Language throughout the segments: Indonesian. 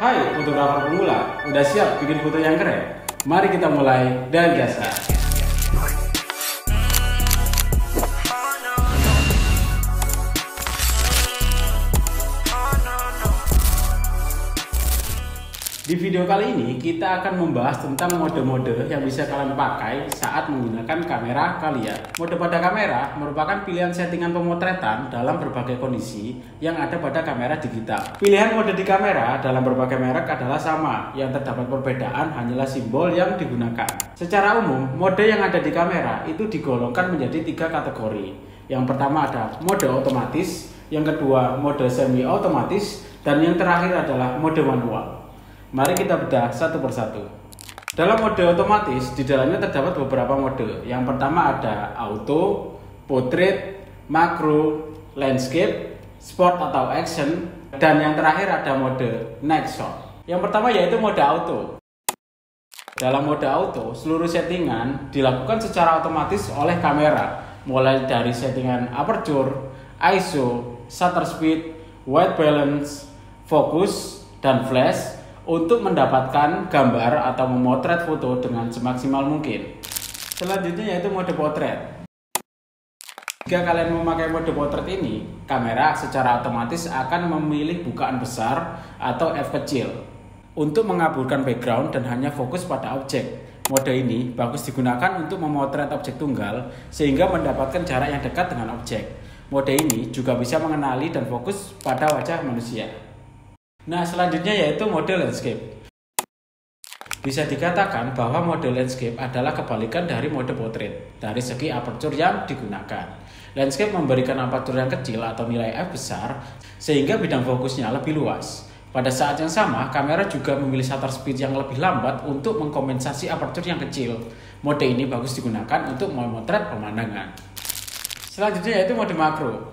Hai fotografer pemula, udah siap bikin foto yang keren? Mari kita mulai dan gasah. Di video kali ini kita akan membahas tentang mode-mode yang bisa kalian pakai saat menggunakan kamera kalian. Mode pada kamera merupakan pilihan settingan pemotretan dalam berbagai kondisi yang ada pada kamera digital. Pilihan mode di kamera dalam berbagai merek adalah sama, yang terdapat perbedaan hanyalah simbol yang digunakan. Secara umum, mode yang ada di kamera itu digolongkan menjadi 3 kategori. Yang pertama ada mode otomatis, yang kedua mode semi otomatis, dan yang terakhir adalah mode manual. Mari kita bedah satu persatu. Dalam mode otomatis, di dalamnya terdapat beberapa mode. Yang pertama ada auto, portrait, makro, landscape, sport atau action, dan yang terakhir ada mode night shot. Yang pertama yaitu mode auto. Dalam mode auto, seluruh settingan dilakukan secara otomatis oleh kamera, mulai dari settingan aperture, ISO, shutter speed, white balance, fokus, dan flash untuk mendapatkan gambar atau memotret foto dengan semaksimal mungkin. Selanjutnya yaitu mode potret. Jika kalian memakai mode potret ini, kamera secara otomatis akan memilih bukaan besar atau f kecil untuk mengabulkan background dan hanya fokus pada objek. Mode ini bagus digunakan untuk memotret objek tunggal sehingga mendapatkan jarak yang dekat dengan objek. Mode ini juga bisa mengenali dan fokus pada wajah manusia. Nah, selanjutnya yaitu mode landscape. Bisa dikatakan bahwa mode landscape adalah kebalikan dari mode portrait dari segi aperture yang digunakan. Landscape memberikan aperture yang kecil atau nilai f besar sehingga bidang fokusnya lebih luas. Pada saat yang sama, kamera juga memilih shutter speed yang lebih lambat untuk mengkompensasi aperture yang kecil. Mode ini bagus digunakan untuk memotret pemandangan. Selanjutnya yaitu mode makro.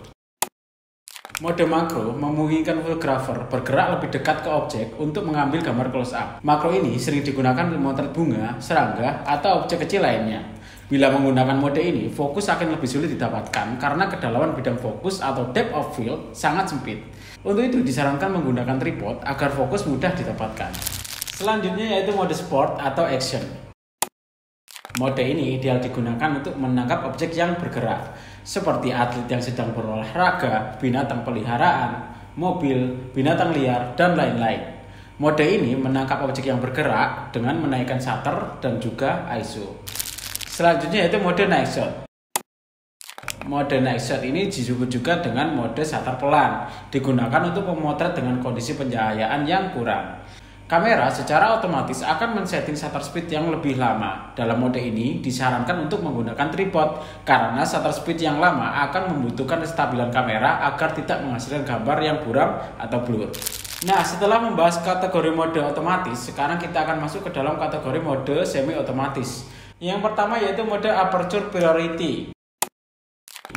Mode makro memungkinkan fotografer bergerak lebih dekat ke objek untuk mengambil gambar close up. Makro ini sering digunakan untuk memotret bunga, serangga, atau objek kecil lainnya. Bila menggunakan mode ini, fokus akan lebih sulit didapatkan karena kedalaman bidang fokus atau depth of field sangat sempit. Untuk itu disarankan menggunakan tripod agar fokus mudah didapatkan. Selanjutnya yaitu mode sport atau action. Mode ini ideal digunakan untuk menangkap objek yang bergerak, seperti atlet yang sedang berolahraga, binatang peliharaan, mobil, binatang liar, dan lain-lain. Mode ini menangkap objek yang bergerak dengan menaikkan shutter dan juga ISO. Selanjutnya yaitu mode night shot. Mode night shot ini disebut juga dengan mode shutter pelan, digunakan untuk memotret dengan kondisi pencahayaan yang kurang. Kamera secara otomatis akan men-setting shutter speed yang lebih lama. Dalam mode ini disarankan untuk menggunakan tripod karena shutter speed yang lama akan membutuhkan kestabilan kamera agar tidak menghasilkan gambar yang buram atau blur. Nah, setelah membahas kategori mode otomatis, sekarang kita akan masuk ke dalam kategori mode semi otomatis. Yang pertama yaitu mode aperture priority.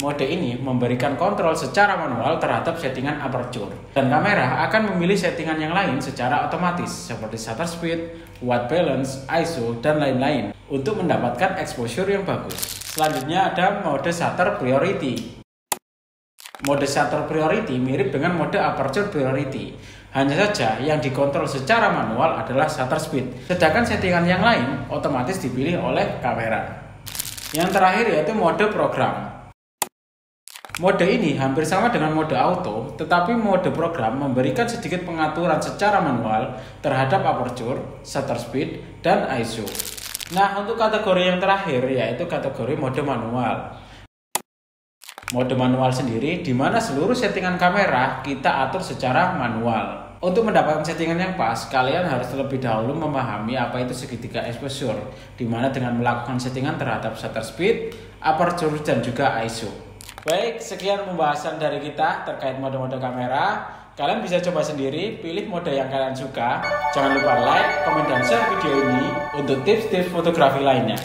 Mode ini memberikan kontrol secara manual terhadap settingan aperture, dan kamera akan memilih settingan yang lain secara otomatis seperti shutter speed, white balance, ISO, dan lain-lain untuk mendapatkan exposure yang bagus. Selanjutnya ada mode shutter priority. Mode shutter priority mirip dengan mode aperture priority. Hanya saja yang dikontrol secara manual adalah shutter speed, sedangkan settingan yang lain otomatis dipilih oleh kamera. Yang terakhir yaitu mode program. Mode ini hampir sama dengan mode auto, tetapi mode program memberikan sedikit pengaturan secara manual terhadap aperture, shutter speed, dan ISO. Nah, untuk kategori yang terakhir yaitu kategori mode manual. Mode manual sendiri di mana seluruh settingan kamera kita atur secara manual. Untuk mendapatkan settingan yang pas, kalian harus terlebih dahulu memahami apa itu segitiga exposure, di mana dengan melakukan settingan terhadap shutter speed, aperture, dan juga ISO. Baik, sekian pembahasan dari kita terkait mode-mode kamera. Kalian bisa coba sendiri, pilih mode yang kalian suka. Jangan lupa like, komen, dan share video ini untuk tips-tips fotografi lainnya.